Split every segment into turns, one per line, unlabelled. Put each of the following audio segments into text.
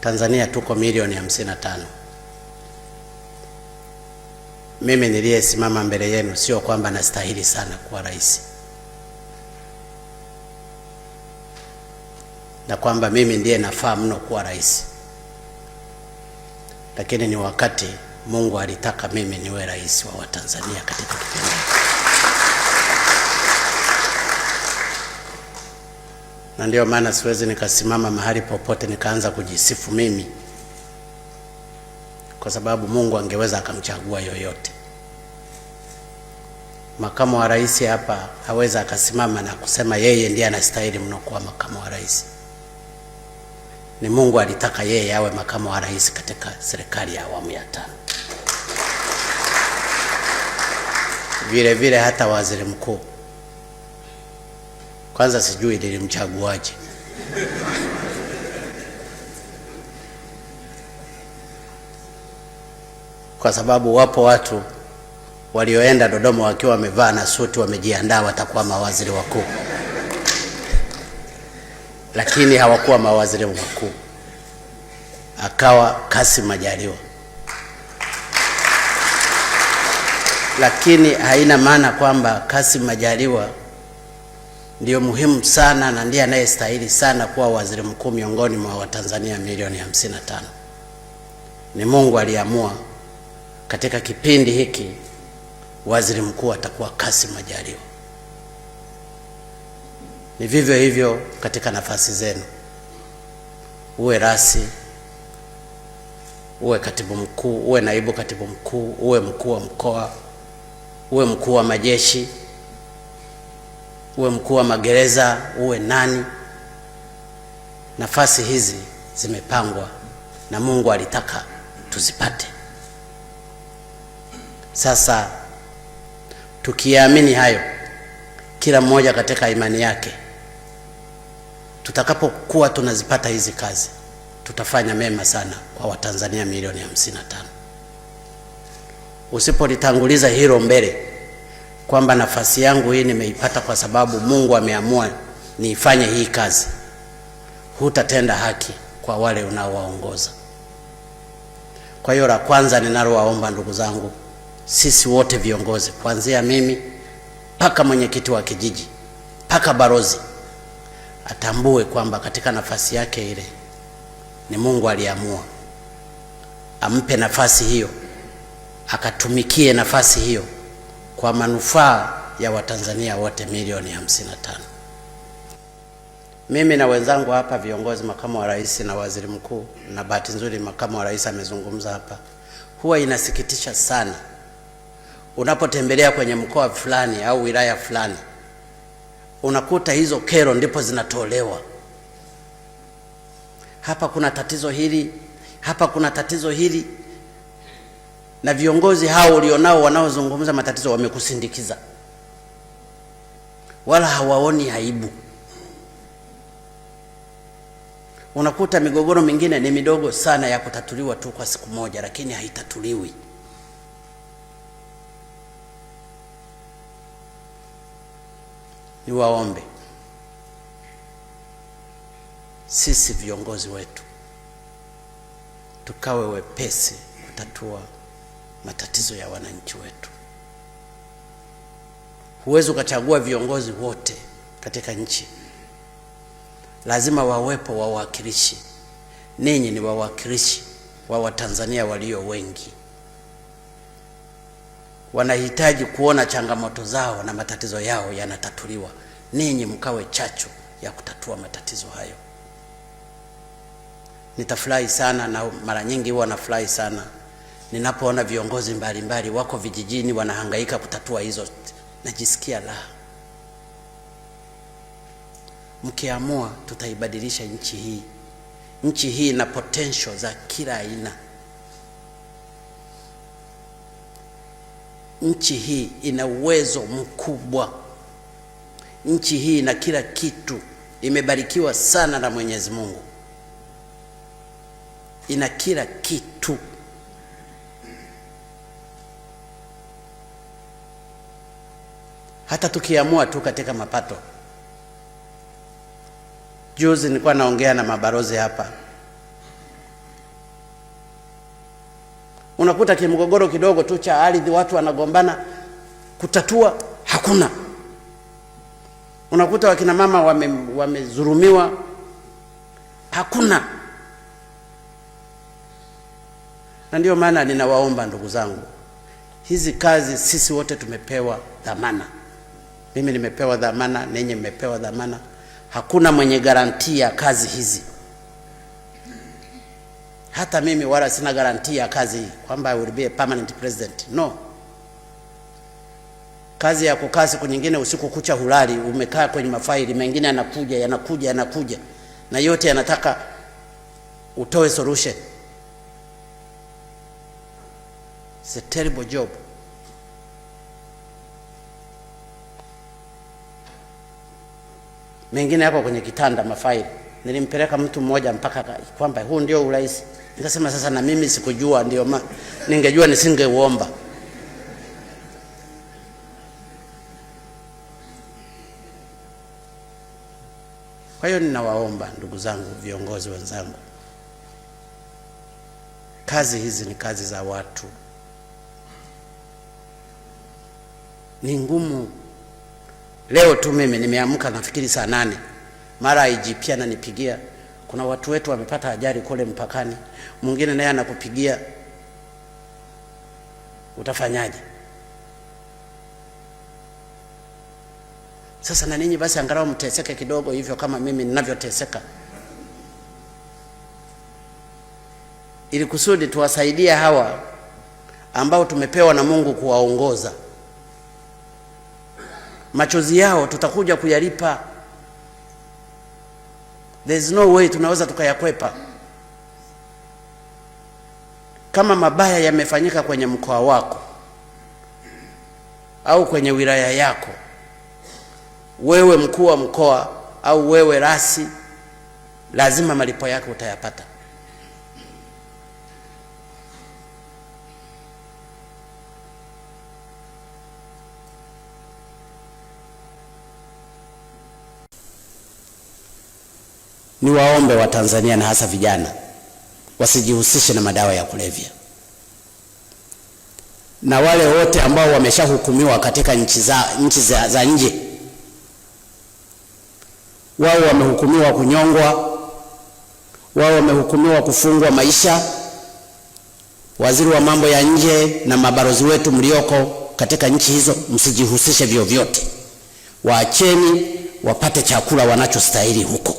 Tanzania tuko milioni 55. Mimi niliyesimama mbele yenu sio kwamba nastahili sana kuwa rais, na kwamba mimi ndiye nafaa mno kuwa rais, lakini ni wakati Mungu alitaka mimi niwe rais wa Watanzania katika kipindi. Na ndio maana siwezi nikasimama mahali popote nikaanza kujisifu mimi, kwa sababu Mungu angeweza akamchagua yoyote. Makamu wa rais hapa hawezi akasimama na kusema yeye ndiye anastahili mno kuwa makamu wa rais. Ni Mungu alitaka yeye awe makamu wa rais katika serikali ya awamu ya 5. Vile vile hata waziri mkuu, kwanza sijui nilimchaguaje. Kwa sababu wapo watu walioenda Dodoma wakiwa wamevaa na suti, wamejiandaa watakuwa mawaziri wakuu, lakini hawakuwa mawaziri wakuu. Akawa Kassim Majaliwa. Lakini haina maana kwamba Kassim Majaliwa ndio muhimu sana na ndiye anayestahili sana kuwa waziri mkuu miongoni mwa Watanzania milioni 55. Ni Mungu aliamua katika kipindi hiki waziri mkuu atakuwa Kassim Majaliwa. Ni vivyo hivyo katika nafasi zenu, uwe rasi, uwe katibu mkuu, uwe naibu katibu mkuu, uwe mkuu wa mkoa, uwe mkuu wa majeshi, uwe mkuu wa magereza, uwe nani. Nafasi hizi zimepangwa na Mungu alitaka tuzipate. Sasa tukiamini hayo, kila mmoja katika imani yake, tutakapokuwa tunazipata hizi kazi, tutafanya mema sana kwa Watanzania milioni 55. Usipolitanguliza hilo mbele, kwamba nafasi yangu hii nimeipata kwa sababu Mungu ameamua niifanye hii kazi, hutatenda haki kwa wale unaowaongoza. Kwa hiyo la kwanza ninalowaomba ndugu zangu, sisi wote viongozi, kuanzia mimi mpaka mwenyekiti wa kijiji mpaka balozi, atambue kwamba katika nafasi yake ile ni Mungu aliamua ampe nafasi hiyo, akatumikie nafasi hiyo kwa manufaa ya Watanzania wote milioni 55. Mimi na wenzangu hapa viongozi, makamu wa rais na waziri mkuu, na bahati nzuri makamu wa rais amezungumza hapa, huwa inasikitisha sana unapotembelea kwenye mkoa fulani au wilaya fulani, unakuta hizo kero ndipo zinatolewa. Hapa kuna tatizo hili, hapa kuna tatizo hili, na viongozi hao ulionao wanaozungumza matatizo wamekusindikiza, wala hawaoni aibu. Unakuta migogoro mingine ni midogo sana ya kutatuliwa tu kwa siku moja, lakini haitatuliwi. Niwaombe sisi viongozi wetu tukawe wepesi kutatua matatizo ya wananchi wetu. Huwezi ukachagua viongozi wote katika nchi, lazima wawepo wawakilishi. Ninyi ni wawakilishi wa Watanzania walio wengi, wanahitaji kuona changamoto zao na matatizo yao yanatatuliwa. Ninyi mkawe chachu ya kutatua matatizo hayo. Nitafurahi sana, na mara nyingi huwa nafurahi sana ninapoona viongozi mbalimbali wako vijijini wanahangaika kutatua hizo. Najisikia raha. Mkiamua tutaibadilisha nchi hii. Nchi hii ina potential za kila aina. Nchi hii ina uwezo mkubwa. Nchi hii ina kila kitu. Imebarikiwa sana na Mwenyezi Mungu. Ina kila kitu. Hata tukiamua tu katika mapato. Juzi nilikuwa naongea na mabalozi hapa, Unakuta kimgogoro kidogo tu cha ardhi watu wanagombana, kutatua hakuna. Unakuta wakina mama wamezulumiwa, hakuna. Na ndio maana ninawaomba ndugu zangu, hizi kazi sisi wote tumepewa dhamana. Mimi nimepewa dhamana, ninyi mmepewa dhamana. Hakuna mwenye garantia ya kazi hizi. Hata mimi wala sina garantia ya kazi hii kwamba I will be a permanent president. No. Kazi ya kukaa siku nyingine usiku kucha hulali, umekaa kwenye mafaili mengine yanakuja na yote yanataka utoe solution. It's a terrible job. Mengine yako kwenye kitanda mafaili. Nilimpeleka mtu mmoja mpaka kwamba huu ndio urais. Nikasema sasa na mimi sikujua, ndio ningejua nisingeuomba. Kwa hiyo ninawaomba ndugu zangu, viongozi wenzangu, kazi hizi ni kazi za watu, ni ngumu. Leo tu mimi nimeamka nafikiri saa 8, mara IGP ananipigia, kuna watu wetu wamepata ajali kule mpakani. Mwingine naye anakupigia, utafanyaje? Sasa na ninyi basi angalau mteseke kidogo hivyo kama mimi ninavyoteseka, ili kusudi tuwasaidie hawa ambao tumepewa na Mungu kuwaongoza. Machozi yao tutakuja kuyalipa. There is no way tunaweza tukayakwepa. Kama mabaya yamefanyika kwenye mkoa wako au kwenye wilaya yako, wewe mkuu wa mkoa au wewe rasi, lazima malipo yako utayapata. Ni waombe wa Tanzania na hasa vijana wasijihusishe na madawa ya kulevya. Na wale wote ambao wameshahukumiwa katika nchi za nje, wao wamehukumiwa kunyongwa, wao wamehukumiwa kufungwa maisha, waziri wa mambo ya nje na mabalozi wetu mlioko katika nchi hizo, msijihusishe vyovyote. Waacheni wapate chakula wanachostahili huko.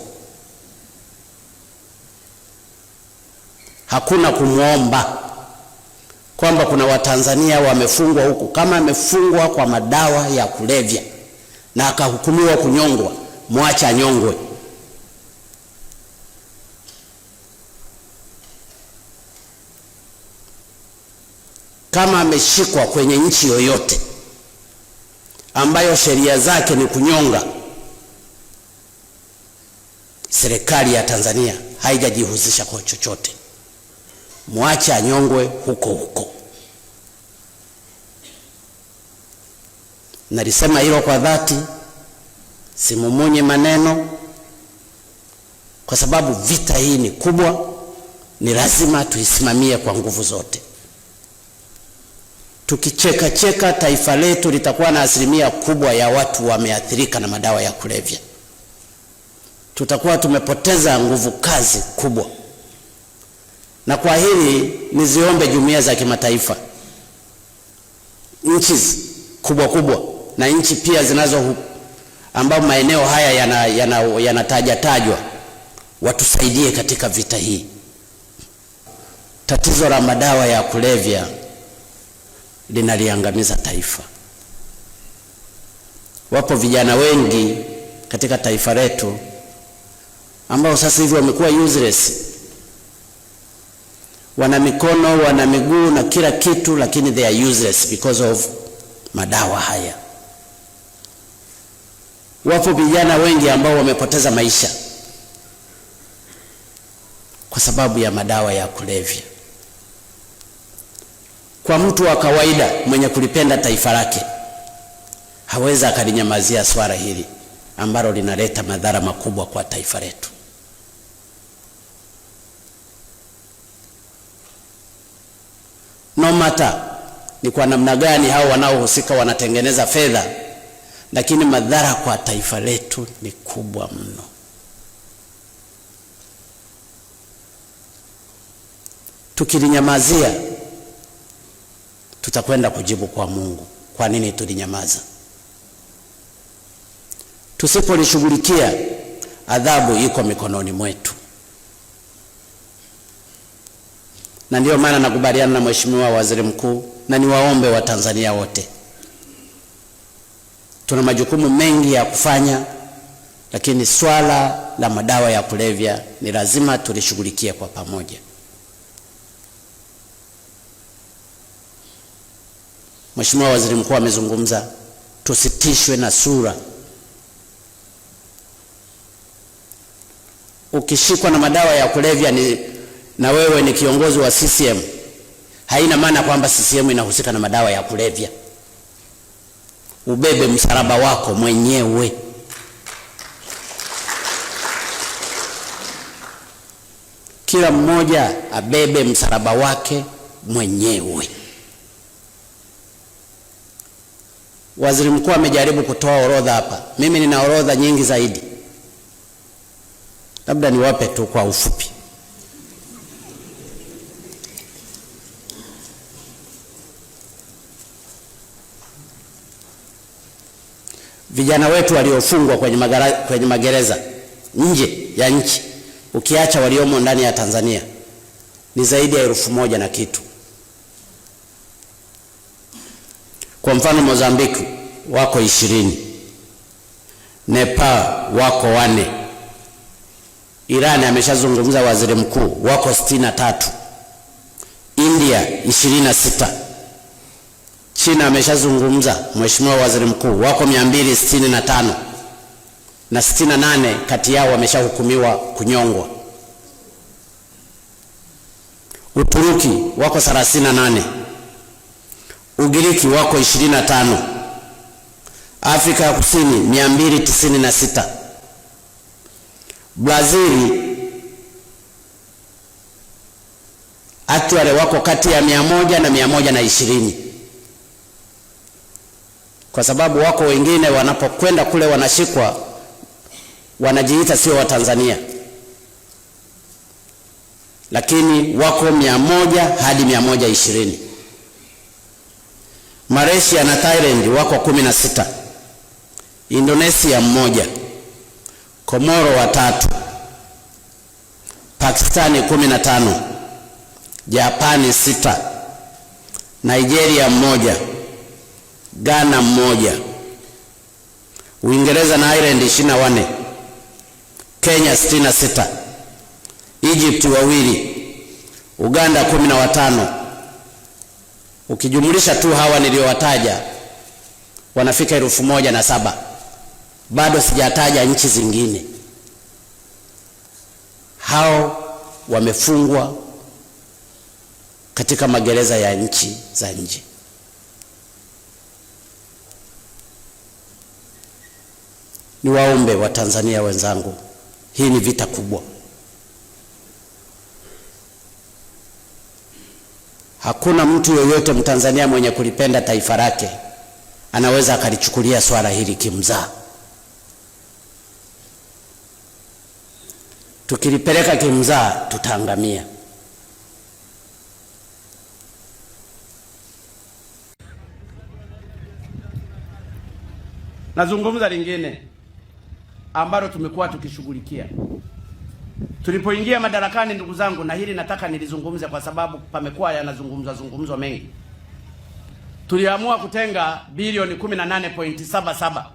Hakuna kumwomba kwamba kuna Watanzania wamefungwa huku. Kama amefungwa kwa madawa ya kulevya na akahukumiwa kunyongwa, mwache anyongwe. Kama ameshikwa kwenye nchi yoyote ambayo sheria zake ni kunyonga, serikali ya Tanzania haijajihusisha kwa chochote. Mwache anyongwe huko huko. Nalisema hilo kwa dhati, simumunye maneno, kwa sababu vita hii ni kubwa, ni lazima tuisimamie kwa nguvu zote. Tukicheka taifa letu litakuwa na asilimia kubwa ya watu wameathirika na madawa ya kulevya. Tutakuwa tumepoteza nguvu kazi kubwa. Na kwa hili niziombe jumuiya za kimataifa, nchi kubwa na nchi pia zinazo ambao maeneo haya yanataja watusaidie katika vita hii. Tatizo la madawa ya kulevya linaliangamiza taifa. Wapo vijana wengi katika taifa letu ambao sasa hivi wamekuwa useless. Wana mikono, wana miguu na kila kitu, lakini they are useless because of madawa haya. Wapo vijana wengi ambao wamepoteza maisha kwa sababu ya madawa ya kulevya. Kwa mtu wa kawaida mwenye kulipenda taifa lake, hawezi akalinyamazia swala hili ambalo linaleta madhara makubwa kwa taifa letu. matter ni kwa namna gani hao wanaohusika wanatengeneza fedha, lakini madhara kwa taifa letu ni kubwa mno. Tukilinyamazia tutakwenda kujibu kwa Mungu, kwa nini tulinyamaza? Tusipolishughulikia, adhabu iko mikononi mwetu. Na ndio maana nakubaliana na Mheshimiwa Waziri Mkuu, na niwaombe wa Tanzania wote, tuna majukumu mengi ya kufanya, lakini swala la madawa ya kulevya ni lazima tulishughulikie kwa pamoja. Mheshimiwa Waziri Mkuu amezungumza, tusitishwe na sura. Ukishikwa na madawa ya kulevya na wewe ni kiongozi wa CCM, haina maana kwamba CCM inahusika na madawa ya kulevya. Ubebe msalaba wako mwenyewe. Kila mmoja abebe msalaba wake mwenyewe. Waziri Mkuu amejaribu kutoa orodha hapa. Mimi nina orodha nyingi zaidi, labda niwape tu kwa ufupi. Vijana wetu waliofungwa kwenye magereza nje ya nchi, ukiacha waliomo ndani ya Tanzania, ni zaidi ya 1,000 na kitu. Kwa mfano, Mozambiki wako 20, Nepal wako 4, Iran ameshazungumza Waziri Mkuu, wako 63, India 26, China ameshazungumza Mheshimiwa Waziri Mkuu, wako 265, na 68 kati yao wameshahukumiwa kunyongwa. Uturuki wako 38, Ugiriki wako 25, Afrika ya Kusini 296, Brazil actually wako kati ya 100 na 120, kwa sababu wako wengine wanapokwenda kule wanashikwa wanajiita sio wa Tanzania, lakini wako 100 hadi 120. Malaysia na Thailand wako 16, Indonesia 1, Komoro 3, Pakistani 15, Japani 6, Nigeria 1, Ghana 1, Uingereza na Ireland 24, Kenya 66, Egypt 2, Uganda 15. Ukijumlisha tu hawa niliowataja wanafika 1,007. Bado sijataja nchi zingine. Hao wamefungwa katika magereza ya nchi za nje. Niwaombe wa Tanzania wenzangu, hii ni vita kubwa. Hakuna mtu yoyote Mtanzania mwenye kulipenda taifa lake anaweza akalichukulia swala hili kimzaa. Tukilipeleka kimzaa tutaangamia. Nazungumza lingine ambalo tumekuwa tukishughulikia. Tulipoingia madarakani, ndugu zangu, na hili nataka nilizungumze kwa sababu pamekuwa yanazungumzwa mengi. Tuliamua kutenga bilioni 18.77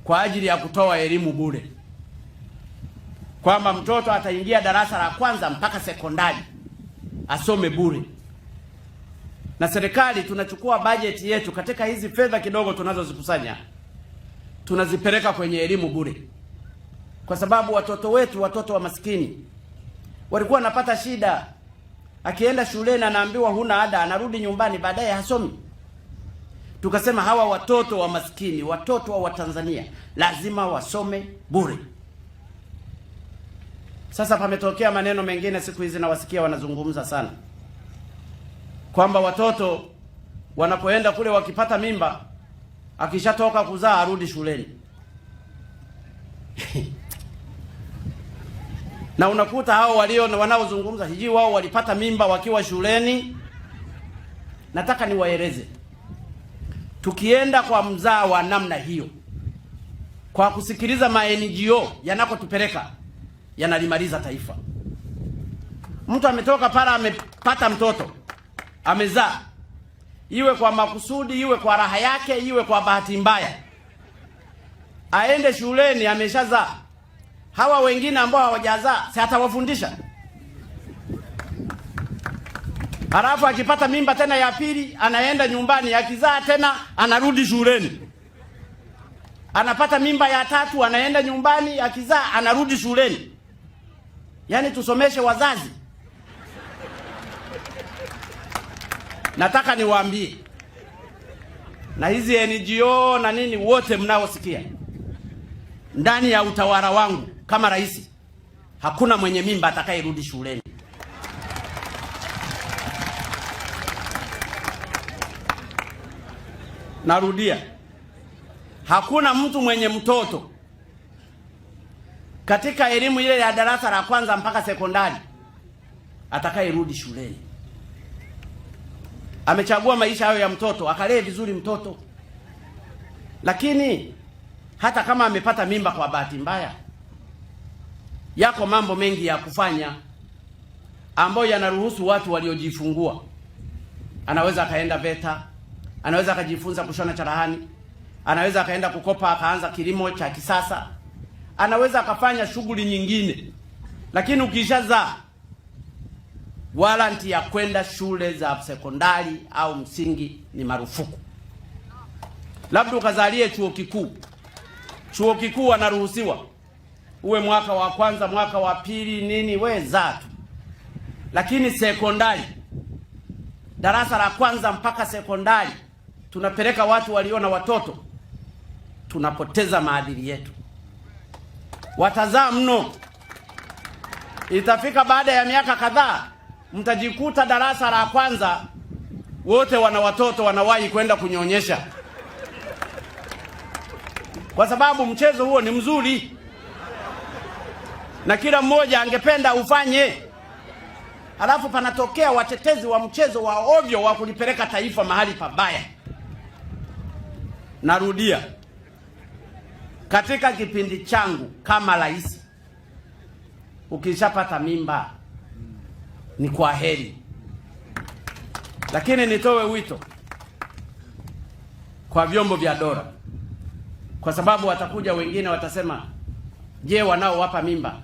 kwa ajili ya kutoa elimu bure, kwamba mtoto ataingia darasa la kwanza mpaka sekondari asome bure. Na serikali tunachukua bajeti yetu katika hizi fedha kidogo tunazozikusanya, tunazipeleka kwenye elimu bure, kwa sababu watoto wetu, watoto wa maskini, walikuwa wanapata shida. Akienda shuleni anaambiwa huna ada, anarudi nyumbani baadaye hasomi. Tukasema hawa watoto wa maskini, watoto wa Tanzania lazima wasome bure. Sasa pametokea maneno mengine siku hizi nawasikia wanazungumza sana.
kwamba watoto wanapoenda kule wakipata mimba, akishatoka kuzaa arudi shuleni. Na unakuta hao wanaozungumza hiji wao walipata mimba wakiwa shuleni. Nataka niwaeleze, tukienda kwa mzaa wa namna hiyo, kwa kusikiliza ma-NGO yanakotupeleka, yanalimaliza taifa. Mtu ametoka para, amepata mtoto, amezaa, iwe kwa makusudi, iwe kwa raha yake, iwe kwa bahati mbaya, aende shuleni, ameshazaa. Hawa wengine ambao hawajazaa, si atawafundisha? Halafu akipata mimba tena ya pili, anaenda nyumbani, akizaa tena anarudi shuleni. Anapata mimba ya tatu, anaenda nyumbani, akizaa anarudi shuleni. Yaani tusomeshe wazazi. Nataka niwaambie, na hizi NGO na nini wote mnaosikia, ndani ya utawala wangu kama rais, hakuna mwenye mimba atakayerudi shuleni. Narudia, hakuna mtu mwenye mtoto katika elimu ile ya darasa la kwanza mpaka sekondari atakayerudi shuleni. Amechagua maisha hayo ya mtoto, akalee vizuri mtoto. Lakini hata kama amepata mimba kwa bahati mbaya, yako mambo mengi ya kufanya ambayo yanaruhusu watu waliojifungua. Anaweza akaenda VETA, anaweza akajifunza kushona cherehani, anaweza akaenda kukopa akaanza kilimo cha kisasa, anaweza akafanya shughuli nyingine. Lakini ukishazaa, waranti ya kwenda shule za sekondari au msingi ni marufuku. Labda ukazalie chuo kikuu. Chuo kikuu wanaruhusiwa uwe mwaka wa kwanza, mwaka wa pili, nini, we zaa tu. Lakini sekondari, darasa la kwanza mpaka sekondari, tunapeleka watu walio na watoto, tunapoteza maadili yetu. Watazaa mno. Itafika baada ya miaka kadhaa, mtajikuta darasa la kwanza wote wana watoto, wanawahi kwenda kunyonyesha, kwa sababu mchezo huo ni mzuri na kila mmoja angependa ufanye. Halafu panatokea watetezi wa mchezo wa ovyo wa kulipeleka taifa mahali pabaya. Narudia, katika kipindi changu kama rais, ukishapata mimba ni kwa heri. Lakini nitoe wito kwa vyombo vya dola, kwa sababu watakuja wengine watasema, je, wanaowapa mimba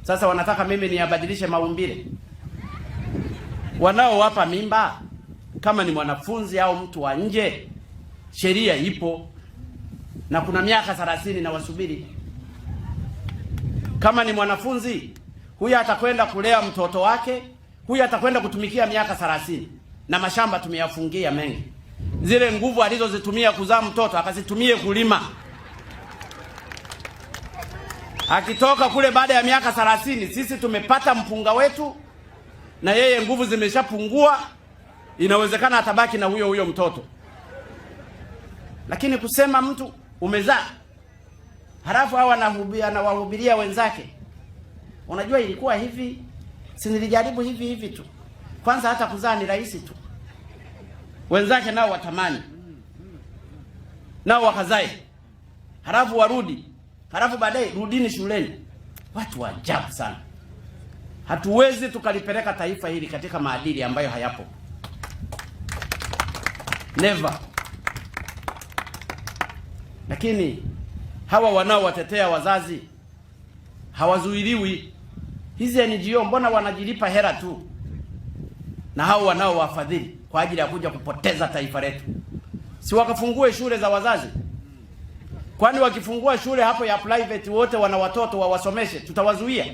sasa wanataka mimi niabadilishe maumbile? Wanaowapa mimba kama ni mwanafunzi au mtu wa nje, sheria ipo na kuna miaka 30 na wasubiri. Kama ni mwanafunzi, huyu atakwenda kulea mtoto wake, huyu atakwenda kutumikia miaka 30, na mashamba tumeyafungia mengi. Zile nguvu alizozitumia kuzaa mtoto akazitumie kulima. Akitoka kule baada ya miaka 30, sisi tumepata mpunga wetu na yeye nguvu zimeshapungua, inawezekana atabaki na huyo mtoto. Lakini kusema mtu umezaa, halafu hawa anawahubiria wenzake, unajua ilikuwa hivi, si nilijaribu hivi tu. Kwanza hata kuzaa ni rahisi tu. Wenzake nao watamani, nao wakazae, halafu warudi, halafu baadaye rudini shuleni. Watu wa ajabu sana. Hatuwezi tukalipeleka taifa hili katika maadili ambayo hayapo. Never. Lakini hawa wanaowatetea wazazi hawazuiliwi. Hizi NGO mbona wanajilipa hela tu, na hao wanaowafadhili kwa ajili ya kuja kupoteza taifa letu? Si wakafungue shule za wazazi? Kwani wakifungua shule hapo ya private wote wana watoto wawasomeshe, tutawazuia?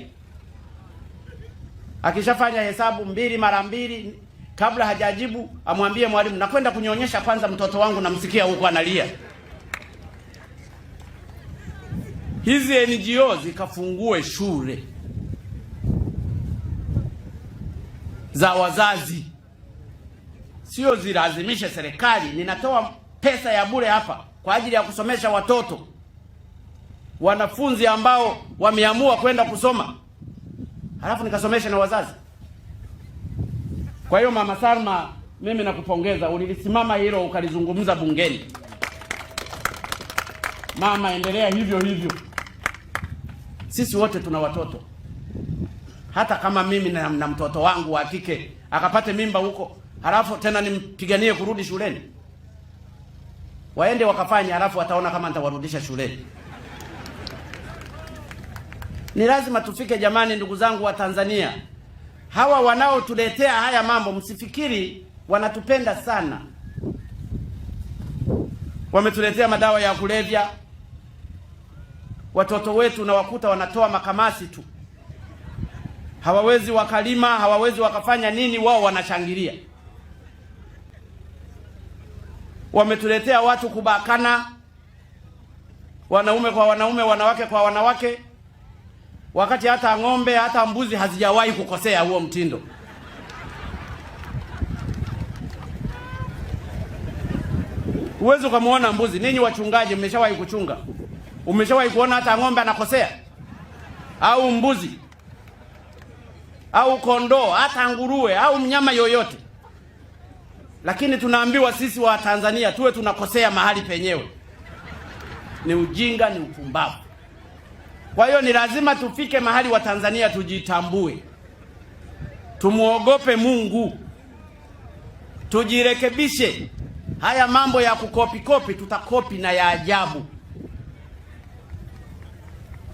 Akishafanya hesabu 2 mara 2, kabla hajajibu amwambie mwalimu, nakwenda kunyonyesha kwanza mtoto wangu, namsikia huko analia. Hizi NGO zikafungue shule za wazazi sio zilazimishe serikali. Ninatoa pesa ya bure hapa kwa ajili ya kusomesha watoto, wanafunzi ambao wameamua kwenda kusoma, halafu nikasomesha na wazazi. Kwa hiyo Mama Salma, mimi nakupongeza, ulilisimama hilo ukalizungumza bungeni. Mama, endelea hivyo hivyo. Sisi wote tuna watoto. Hata kama mimi na mtoto wangu wa kike akapate mimba huko, halafu tena nimpiganie kurudi shuleni, waende wakafanya, halafu wataona kama nitawarudisha shuleni. Ni lazima tufike jamani, ndugu zangu wa Tanzania. Hawa wanaotuletea haya mambo, msifikiri wanatupenda sana. Wametuletea madawa ya kulevya. Watoto wetu na wakuta wanatoa makamasi tu, hawawezi wakalima, hawawezi wakafanya nini, wao wanashangilia. Wametuletea watu kubakana, wanaume kwa wanaume, wanawake kwa wanawake, wakati hata ng'ombe hata mbuzi hazijawahi kukosea huo mtindo. Uwezo ukamuona mbuzi. Ninyi wachungaji mmeshawahi kuchunga? Umeshawahi kuona hata ng'ombe anakosea? Au mbuzi? Au kondoo, hata nguruwe, au mnyama yoyote? Lakini tunaambiwa sisi wa Tanzania tuwe tunakosea mahali penyewe. Ni ujinga, ni upumbavu. Kwa hiyo ni lazima tufike mahali wa Tanzania tujitambue. Tumuogope Mungu. Tujirekebishe. Haya mambo ya kukopi tutakopi na ya ajabu.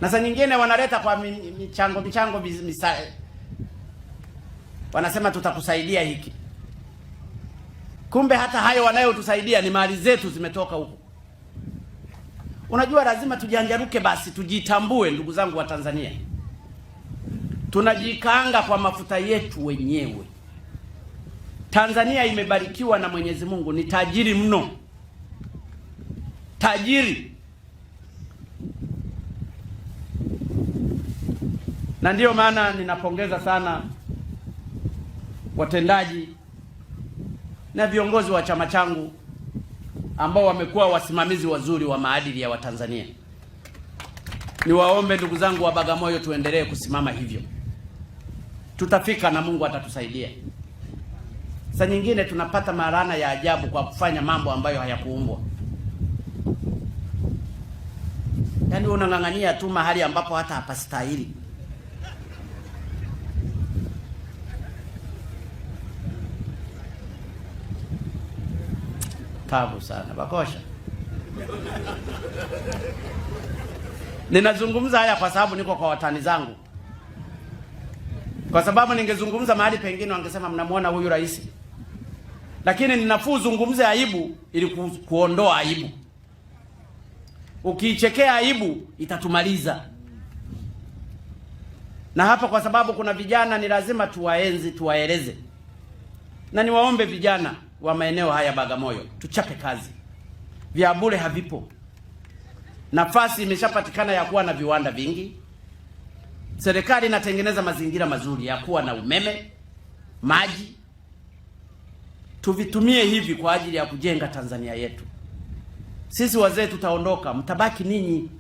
Na saa nyingine wanaleta kwa michango wanasema tutakusaidia hiki. Kumbe hata hayo wanayotusaidia ni mali zetu zimetoka huko. Unajua, lazima tujianjaruke basi, tujitambue ndugu zangu wa Tanzania. Tunajikaanga kwa mafuta yetu wenyewe. Tanzania imebarikiwa na Mwenyezi Mungu, ni tajiri mno. Tajiri. Na ndiyo maana ninapongeza sana watendaji na viongozi wa chama changu ambao wamekuwa wasimamizi wazuri wa maadili ya Watanzania. Niwaombe ndugu zangu wa Bagamoyo, tuendelee kusimama hivyo. Tutafika na Mungu atatusaidia. Saa nyingine tunapata marana ya ajabu kwa kufanya mambo ambayo hayakuumbwa. Yaani unang'ang'ania tu mahali ambapo hata hapastahili. Tabu sana Bakosha. Ninazungumza haya kwa sababu niko kwa watani zangu. Kwa sababu ningezungumza mahali pengine wangesema mnamuona huyu rais. Lakini ninafuu zungumze aibu ili kuondoa aibu. Ukiichekea aibu itatumaliza. Na hapa kwa sababu kuna vijana ni lazima tuwaenzi, tuwaeleze. Na niwaombe vijana wa maeneo haya Bagamoyo, tuchape kazi. Vya bure havipo. Nafasi imeshapatikana ya kuwa na viwanda vingi. Serikali inatengeneza mazingira mazuri ya kuwa na umeme, maji. Tuvitumie hivi kwa ajili ya kujenga Tanzania yetu. Sisi wazee tutaondoka, mtabaki ninyi.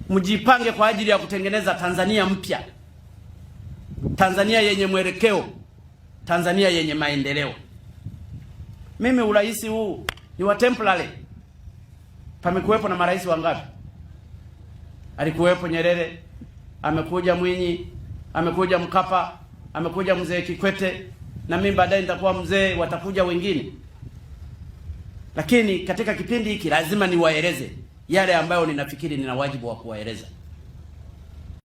Mjipange kwa ajili ya kutengeneza Tanzania mpya. Tanzania yenye mwelekeo. Tanzania yenye maendeleo. Mimi urais huu ni wa temporary. Pamekuwepo na marais wangapi? Alikuwepo Nyerere, amekuja Mwinyi, amekuja Mkapa, amekuja mzee Kikwete, na mimi baadaye nitakuwa mzee, watakuja wengine. Lakini katika kipindi hiki lazima niwaeleze yale ambayo ninafikiri nina wajibu wa kuwaeleza.